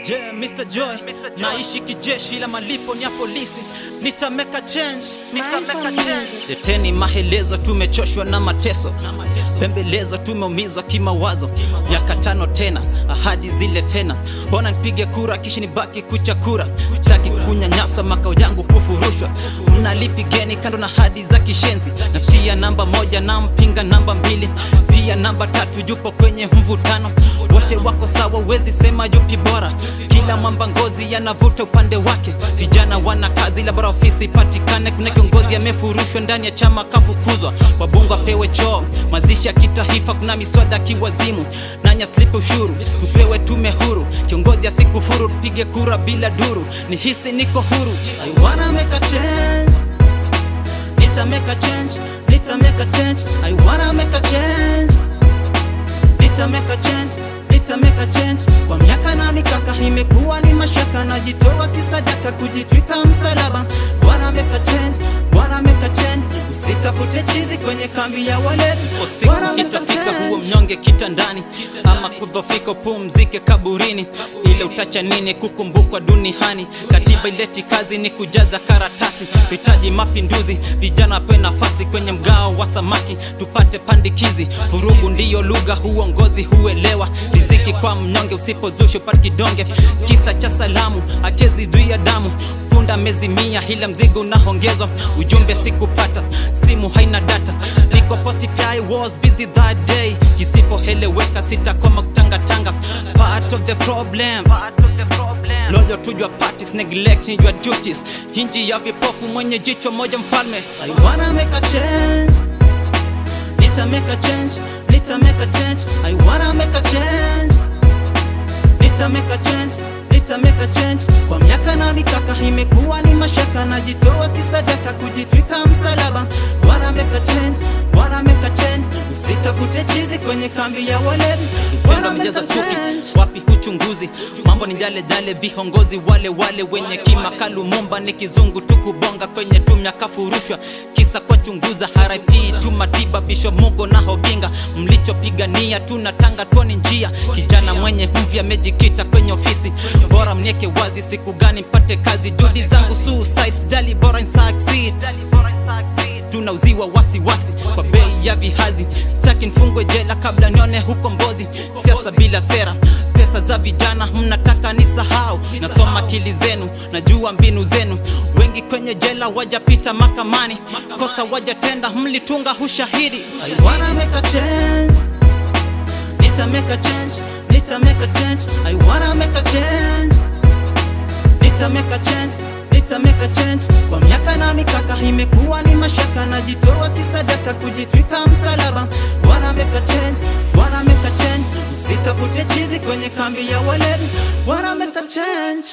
Yeah, Mr. Joy, naishi kijeshi ila malipo ni ya polisi. Nita make a change. Leteni mahelezo, tumechoshwa na mateso. Pembelezo, tumeumizwa kimawazo. Miaka 5 tena, ahadi zile tena. Bona nipige kura kisha nibaki kuchakura. Sitaki kunyanyasa, makao yangu kufurushwa. Mnalipigeni kando na hadi za kishenzi. Nasikia namba 1 na mpinga namba 2, pia namba 3 yupo kwenye mvutano. Wote wako sawa, wezi sema yupi bora. Kila mwamba ngozi yanavuta upande wake. Vijana wana kazi ila bora ofisi patikane. Kuna kiongozi amefurushwa ndani ya chama kafukuzwa. Wabungu apewe choo, mazishi ya kitaifa, kuna miswada kiwazimu. Nanya slipe ushuru, tupewe tume huru. Kiongozi asikufuru, tupige kura bila duru. Nihisi niko huru. I wanna make a change. Nita make a change. Nita make a change. I wanna make a change. Nita make a change. Nita make a change. Kwa miaka na mikaka imekuwa ni mashaka, najitoa kisadaka kujitwika msalaba. Wanna make a change, wanna make a change. Usitafute chizi kwenye kambi ya walevi. Usiku kitafika huo mnyonge kitandani, ama kudhofika pumzike kaburini. Ile utacha nini kukumbukwa duniani? Katiba ileti kazi ni kujaza karatasi. Hitaji mapinduzi, vijana wapewe nafasi kwenye mgao wa samaki. Tupate pandikizi, vurugu ndiyo lugha, uongozi huelewa. Riziki kwa mnyonge, usipozusha upate kidonge. Kisa cha salamu, achezi juu ya damu. Punda mezimia, hila mzigo unahongezwa. Ujumbe sikupata, simu haina data. Liko posti pia, I was busy that day. Kisipo heleweka sitakoma kutangatanga. Part of the problem. Loyal to your parties, neglecting your duties. Hinji ya vipofu, mwenye jicho moja mfalme. I wanna make a change. Nita make a change. Nita make a change. I wanna make a change. Nita make a change. Nita make a change. Kwa miaka na mikaka imekuwa ni mashaka, najitoa kisadaka kujitwika msalaba. Wanna make a change, wanna make a change. Usitafute chizi kwenye kambi ya walevi. Wanna make a change. Wapi uchunguzi? Mambo ni jale jale, viongozi wale wale wenye kima Kalumumba ni kizungu tukubonga kwenye tumya kafurushwa. Kisa kwa chunguza, RIP tumatiba Bisho Mugo na Hoginga. Mlichopigania tunatanga tuoni njia. Kijana mwenye mvi amejikita kwenye ofisi. Bora mnieke wazi, siku gani mpate kazi. Juhudi zangu suicide, sijali bora succeed. Tunauziwa wasiwasi kwa bei ya vihazi. Sitaki nifungwe jela kabla nione huko Mbozi. Siasa bila sera, pesa za vijana mnataka nisahau. Nasoma akili zenu, najua mbinu zenu. Wengi kwenye jela wajapita mahakamani. Kosa wajatenda, mlitunga ushahidi. I wanna make a change. Nita make a change. Nita make a change. I wanna make a change. Nita make a change. Nita make a change. Kwa miaka na mikaka imekuwa ni mashaka, najitoa kisadaka kujitwika msalaba. Wanna make a change, wanna make a change. Usitafute chizi kwenye kambi ya walevi. Wanna make a change.